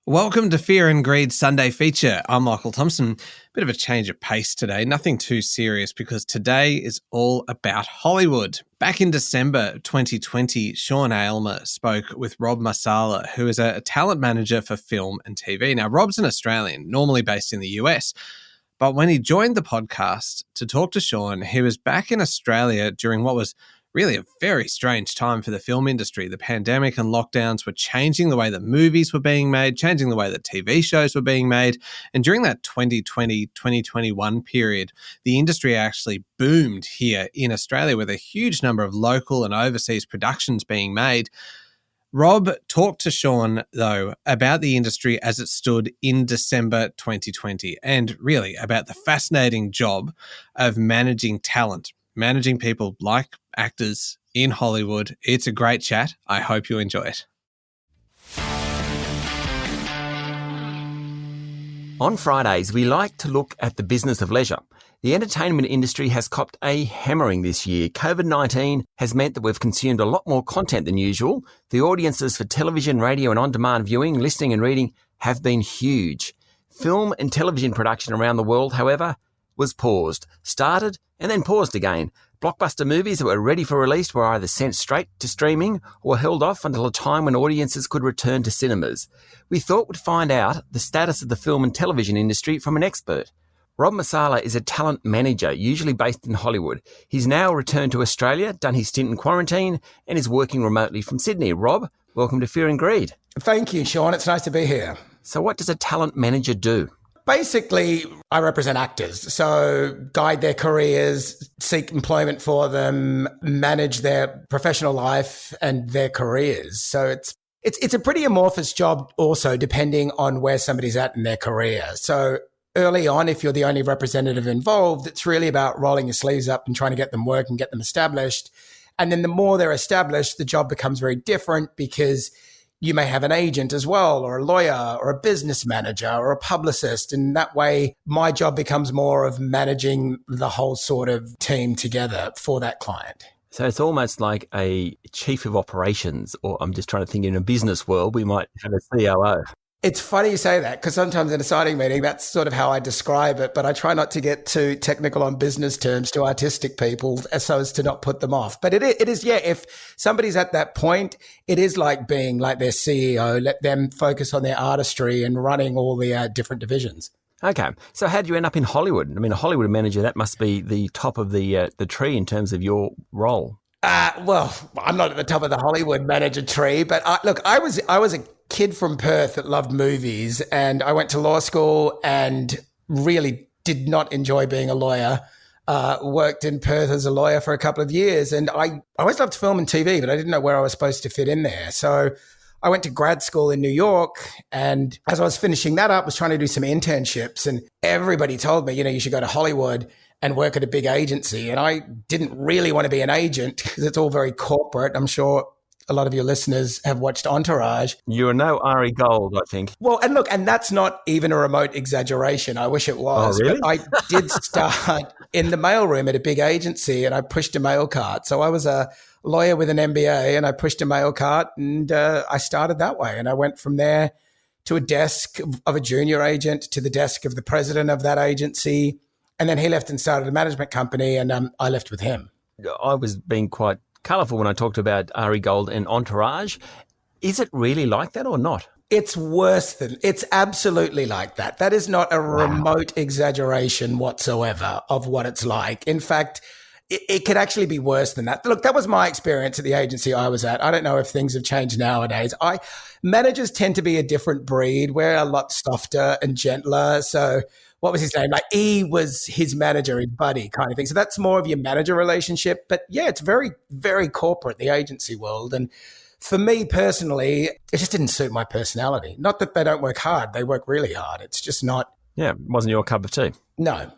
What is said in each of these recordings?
Welcome to Fear and Greed Sunday Feature. I'm Michael Thompson. Bit of a change of pace today, nothing too serious because today is all about Hollywood. Back in December 2020, Sean Aylmer spoke with Rob Marsala, who is a talent manager for film and TV. Now, Rob's an Australian, normally based in the US, but when he joined the podcast to talk to Sean, he was back in Australia during what was really a very strange time for the film industry. The pandemic and lockdowns were changing the way that movies were being made, changing the way that TV shows were being made. And during that 2020-2021 period, the industry actually boomed here in Australia with a huge number of local and overseas productions being made. Rob talked to Sean, though, about the industry as it stood in December 2020 and really about the fascinating job of managing talent, managing people like actors in Hollywood. It's a great chat. I hope you enjoy it. On Fridays, we like to look at the business of leisure. The entertainment industry has copped a hammering this year. COVID-19 has meant that we've consumed a lot more content than usual. The audiences for television, radio and on-demand viewing, listening and reading have been huge. Film and television production around the world, however, was paused, started and then paused again. Blockbuster movies that were ready for release were either sent straight to streaming or held off until a time when audiences could return to cinemas. We thought we'd find out the status of the film and television industry from an expert. Rob Marsala is a talent manager, usually based in Hollywood. He's now returned to Australia, done his stint in quarantine, and is working remotely from Sydney. Rob, welcome to Fear and Greed. Thank you, Sean. It's nice to be here. So what does a talent manager do? Basically, I represent actors, so guide their careers, seek employment for them, manage their professional life and their careers. So it's a pretty amorphous job also, depending on where somebody's at in their career. So early on, if you're the only representative involved, it's really about rolling your sleeves up and trying to get them work and get them established. And then the more they're established, the job becomes very different because you may have an agent as well, or a lawyer, or a business manager, or a publicist. And that way, my job becomes more of managing the whole sort of team together for that client. So it's almost like a chief of operations, or I'm just trying to think in a business world, we might have a COO. It's funny you say that because sometimes in a signing meeting, that's sort of how I describe it. But I try not to get too technical on business terms to artistic people so as to not put them off. But it is, yeah, if somebody's at that point, it is like being like their CEO, let them focus on their artistry and running all the different divisions. Okay. So how did you end up in Hollywood? I mean, a Hollywood manager, that must be the top of the tree in terms of your role. Well, I'm not at the top of the Hollywood manager tree, but I was a kid from Perth that loved movies, and I went to law school and really did not enjoy being a lawyer. Worked in Perth as a lawyer for a couple of years, and I always loved film and TV, but I didn't know where I was supposed to fit in there. So I went to grad school in New York, and as I was finishing that up, was trying to do some internships, and everybody told me, you should go to Hollywood and work at a big agency. And I didn't really want to be an agent because it's all very corporate. I'm sure a lot of your listeners have watched Entourage. You're no Ari Gold, I think. Well, and look, and that's not even a remote exaggeration. I wish it was. Oh, really? But I did start in the mailroom at a big agency, and I pushed a mail cart. So I was a lawyer with an MBA, and I pushed a mail cart, and I started that way. And I went from there to a desk of a junior agent, to the desk of the president of that agency. And then he left and started a management company, and I left with him. I was being quite colourful when I talked about Ari Gold and Entourage. Is it really like that or not? It's absolutely like that. That is not a remote exaggeration whatsoever of what it's like. In fact, it could actually be worse than that. Look, that was my experience at the agency I was at. I don't know if things have changed nowadays. Managers tend to be a different breed. We're a lot softer and gentler. So what was his name? Like E was his manager, his buddy kind of thing. So that's more of your manager relationship. But yeah, it's very, very corporate, the agency world. And for me personally, it just didn't suit my personality. Not that they don't work hard. They work really hard. It's just not. Yeah, it wasn't your cup of tea. No.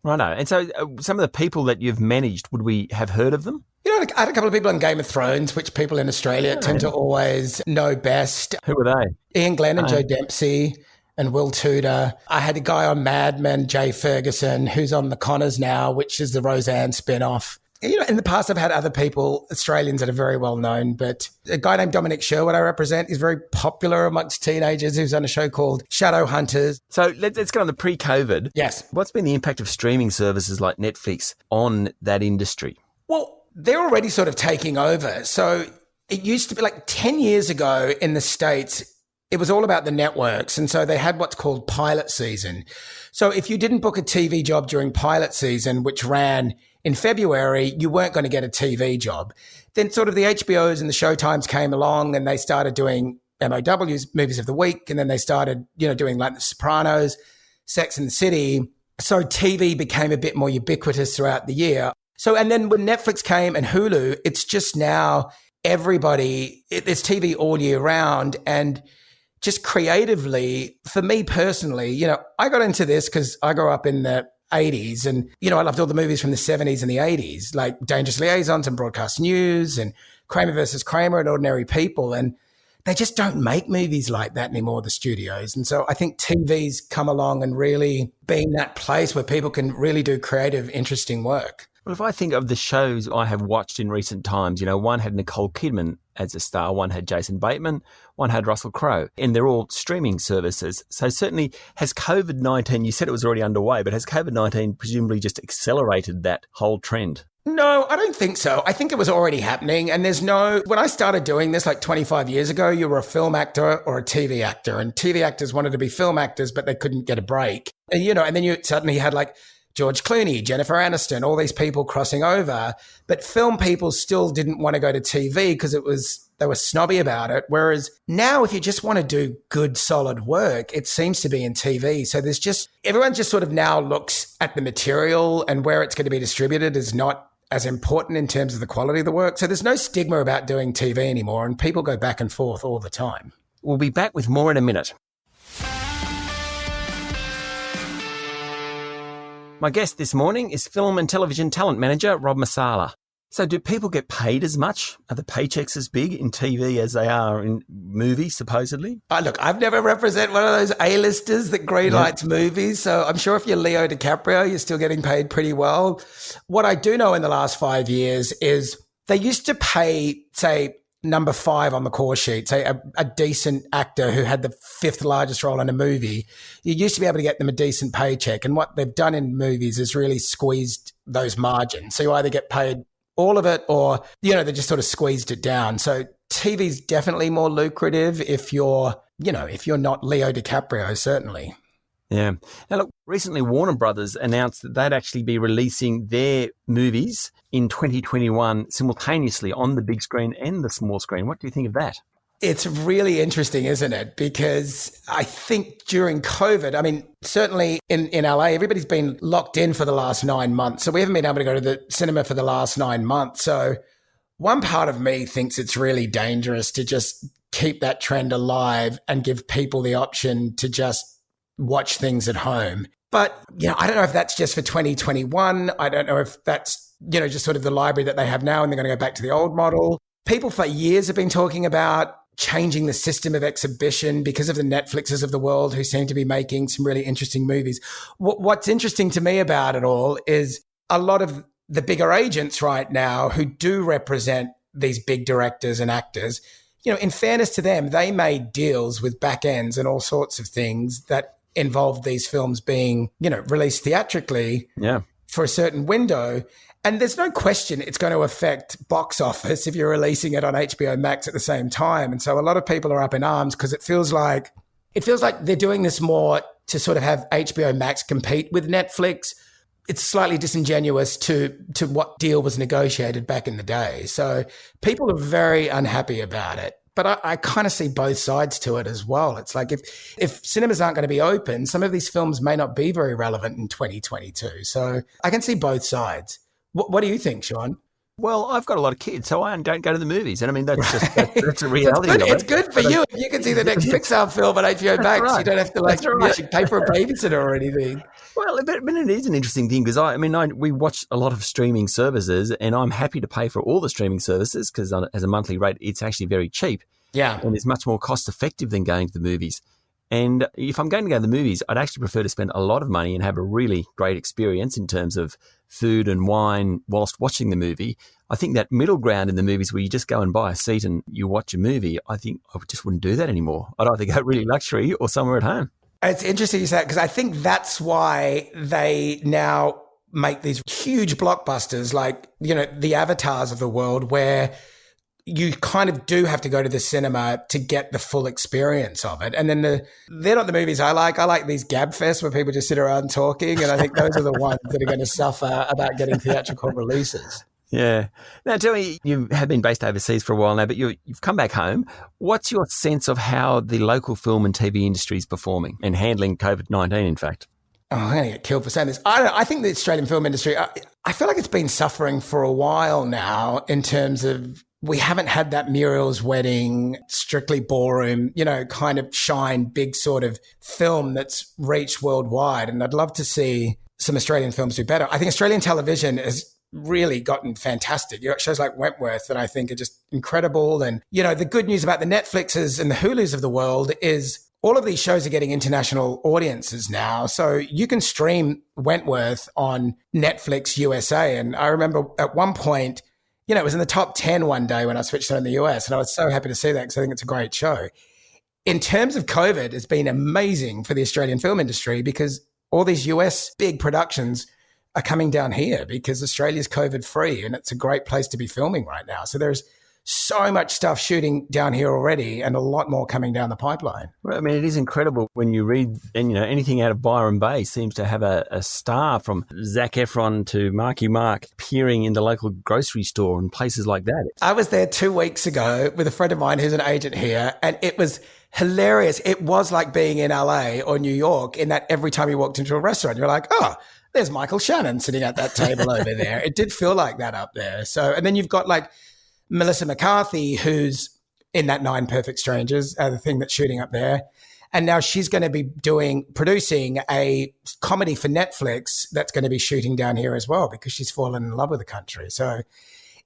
Righto. And so some of the people that you've managed, would we have heard of them? I had a couple of people on Game of Thrones, which people in Australia tend to always know best. Who were they? Ian Glenn and Joe Dempsey and Will Tudor. I had a guy on Mad Men, Jay Ferguson, who's on The Connors now, which is the Roseanne spin-off. In the past, I've had other people, Australians that are very well known, but a guy named Dominic Sherwood I represent is very popular amongst teenagers who's on a show called Shadow Hunters. So let's get on the pre-COVID. Yes. What's been the impact of streaming services like Netflix on that industry? Well, they're already sort of taking over. So it used to be like 10 years ago in the States, it was all about the networks. And so they had what's called pilot season. So if you didn't book a TV job during pilot season, which ran in February, you weren't going to get a TV job. Then sort of the HBOs and the Showtimes came along and they started doing MOWs, movies of the week. And then they started, doing like The Sopranos, Sex and the City. So TV became a bit more ubiquitous throughout the year. So, and then when Netflix came and Hulu, it's just now there's TV all year round. And just creatively, for me personally, I got into this because I grew up in the 80s and, I loved all the movies from the 70s and the 80s, like Dangerous Liaisons and Broadcast News and Kramer versus Kramer and Ordinary People. And they just don't make movies like that anymore, the studios. And so I think TV's come along and really being that place where people can really do creative, interesting work. Well, if I think of the shows I have watched in recent times, one had Nicole Kidman as a star, one had Jason Bateman, one had Russell Crowe, and they're all streaming services. So certainly has COVID-19, you said it was already underway, but has COVID-19 presumably just accelerated that whole trend? No, I don't think so. I think it was already happening. And when I started doing this like 25 years ago, you were a film actor or a TV actor, and TV actors wanted to be film actors, but they couldn't get a break. And, and then you suddenly had like George Clooney, Jennifer Aniston, all these people crossing over, but film people still didn't want to go to TV because they were snobby about it. Whereas now, if you just want to do good, solid work, it seems to be in TV. So everyone just sort of now looks at the material and where it's going to be distributed is not as important in terms of the quality of the work. So there's no stigma about doing TV anymore, and people go back and forth all the time. We'll be back with more in a minute. My guest this morning is film and television talent manager Rob Marsala. So do people get paid as much? Are the paychecks as big in TV as they are in movies, supposedly? Look, I've never represented one of those A-listers that greenlights movies. So I'm sure if you're Leo DiCaprio, you're still getting paid pretty well. What I do know in the last 5 years is they used to pay, say, number 5 on the call sheet, say a decent actor who had the 5th largest role in a movie. You used to be able to get them a decent paycheck. And what they've done in movies is really squeezed those margins. So you either get paid all of it or, they just sort of squeezed it down. So TV's definitely more lucrative if you're not Leo DiCaprio, certainly. Yeah. Now, look, recently Warner Brothers announced that they'd actually be releasing their movies in 2021 simultaneously on the big screen and the small screen. What do you think of that? It's really interesting, isn't it? Because I think during COVID, certainly in LA, everybody's been locked in for the last 9 months. So we haven't been able to go to the cinema for the last 9 months. So one part of me thinks it's really dangerous to just keep that trend alive and give people the option to just watch things at home. But, I don't know if that's just for 2021. I don't know if that's, just sort of the library that they have now and they're going to go back to the old model. People for years have been talking about changing the system of exhibition because of the Netflixes of the world who seem to be making some really interesting movies. What's interesting to me about it all is a lot of the bigger agents right now who do represent these big directors and actors, in fairness to them, they made deals with back ends and all sorts of things that involved these films being, released theatrically for a certain window. And there's no question it's going to affect box office if you're releasing it on HBO Max at the same time. And so a lot of people are up in arms because it feels like they're doing this more to sort of have HBO Max compete with Netflix. It's slightly disingenuous to what deal was negotiated back in the day. So people are very unhappy about it. But I kind of see both sides to it as well. It's like if cinemas aren't going to be open, some of these films may not be very relevant in 2022. So I can see both sides. What do you think, Sean? Well, I've got a lot of kids, so I don't go to the movies. And that's a reality of it. It's good for you. If you can see the next Pixar film on HBO Max, right. You don't have to pay for a babysitter or anything. Well, but it is an interesting thing because we watch a lot of streaming services and I'm happy to pay for all the streaming services because as a monthly rate, it's actually very cheap. Yeah. And it's much more cost effective than going to the movies. And if I'm going to go to the movies, I'd actually prefer to spend a lot of money and have a really great experience in terms of food and wine whilst watching the movie. I think that middle ground in the movies where you just go and buy a seat and you watch a movie, I think I just wouldn't do that anymore. I'd either go really luxury or somewhere at home. It's interesting you say that because I think that's why they now make these huge blockbusters like, the avatars of the world where you kind of do have to go to the cinema to get the full experience of it. And then they're not the movies I like. I like these gab fests where people just sit around talking. And I think those are the ones that are going to suffer about getting theatrical releases. Yeah. Now, tell me, you have been based overseas for a while now, but you've come back home. What's your sense of how the local film and TV industry is performing and handling COVID-19, in fact? Oh, I'm going to get killed for saying this. I think the Australian film industry, I feel like it's been suffering for a while now in terms of we haven't had that Muriel's Wedding, Strictly Ballroom, kind of shine, big sort of film that's reached worldwide. And I'd love to see some Australian films do better. I think Australian television has really gotten fantastic. You got shows like Wentworth that I think are just incredible. And, the good news about the Netflixes and the Hulus of the world is all of these shows are getting international audiences now. So you can stream Wentworth on Netflix USA. And I remember at one point, it was in the top 10 one day when I switched on in the US. And I was so happy to see that because I think it's a great show. In terms of COVID, it's been amazing for the Australian film industry because all these US big productions are coming down here because Australia's COVID free and it's a great place to be filming right now. So there's so much stuff shooting down here already and a lot more coming down the pipeline. Well, I mean, it is incredible when you read, and anything out of Byron Bay seems to have a star from Zac Efron to Marky Mark appearing in the local grocery store and places like that. I was there 2 weeks ago with a friend of mine who's an agent here, and it was hilarious. It was like being in LA or New York in that every time you walked into a restaurant, you're like, oh, there's Michael Shannon sitting at that table over there. It did feel like that up there. So, and then you've got like Melissa McCarthy, who's in that 9 Perfect Strangers, the thing that's shooting up there. And now she's going to be producing a comedy for Netflix that's going to be shooting down here as well because she's fallen in love with the country. So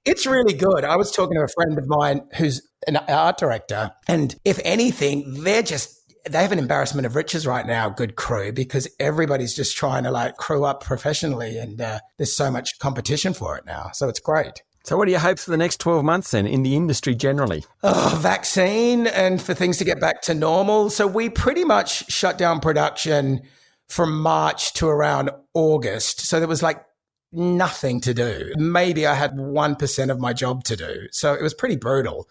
it's really good. I was talking to a friend of mine who's an art director, and if anything, they have an embarrassment of riches right now, good crew, because everybody's just trying to like crew up professionally and there's so much competition for it now. So it's great. So what are your hopes for the next 12 months then in the industry generally? Vaccine and for things to get back to normal. So we pretty much shut down production from March to around August. So there was like nothing to do. Maybe I had 1% of my job to do. So it was pretty brutal.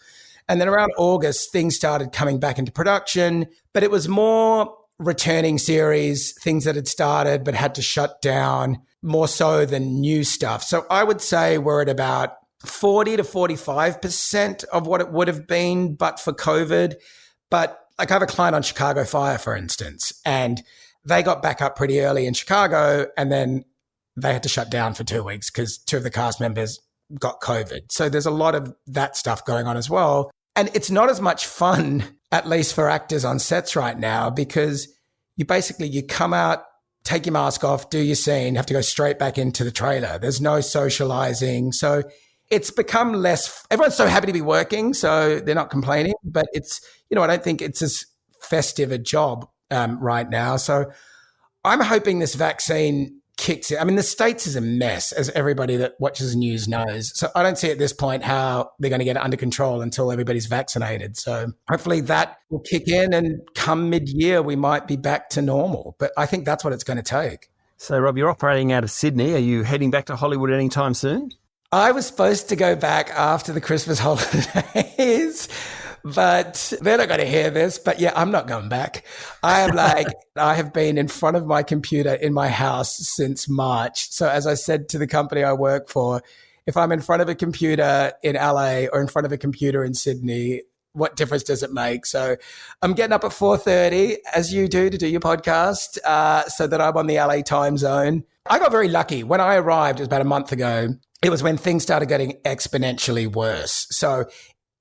And then around August, things started coming back into production, but it was more returning series, things that had started but had to shut down more so than new stuff. So I would say we're at about 40 to 45% of what it would have been, but for COVID. But like I have a client on Chicago Fire, for instance, and they got back up pretty early in Chicago and then they had to shut down for 2 weeks because 2 of the cast members got COVID. So there's a lot of that stuff going on as well. And it's not as much fun, at least for actors on sets right now, because you come out, take your mask off, do your scene, have to go straight back into the trailer. There's no socializing. So it's become less, everyone's so happy to be working, so they're not complaining, but it's, I don't think it's as festive a job right now. So I'm hoping this vaccine kicks in. I mean, the States is a mess, as everybody that watches news knows. So I don't see at this point how they're going to get it under control until everybody's vaccinated. So hopefully that will kick in and come mid-year, we might be back to normal. But I think that's what it's going to take. So, Rob, you're operating out of Sydney. Are you heading back to Hollywood anytime soon? I was supposed to go back after the Christmas holidays, but they're not going to hear this. But yeah, I'm not going back. I have been in front of my computer in my house since March. So as I said to the company I work for, if I'm in front of a computer in LA or in front of a computer in Sydney, what difference does it make? So I'm getting up at 4:30, as you do, to do your podcast, so that I'm on the LA time zone. I got very lucky. When I arrived, it was about a month ago, it was when things started getting exponentially worse. So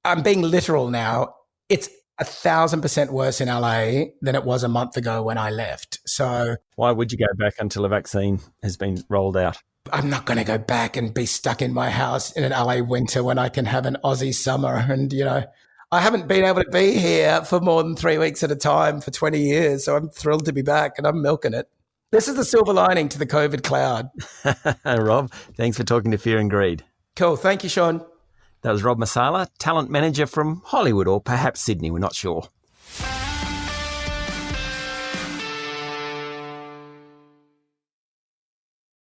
I'm being literal now. It's 1,000% worse in LA than it was a month ago when I left. So why would you go back until a vaccine has been rolled out? I'm not going to go back and be stuck in my house in an LA winter when I can have an Aussie summer. And, I haven't been able to be here for more than 3 weeks at a time for 20 years. So I'm thrilled to be back and I'm milking it. This is the silver lining to the COVID cloud. Rob, thanks for talking to Fear and Greed. Cool. Thank you, Sean. That was Rob Marsala, talent manager from Hollywood or perhaps Sydney, we're not sure.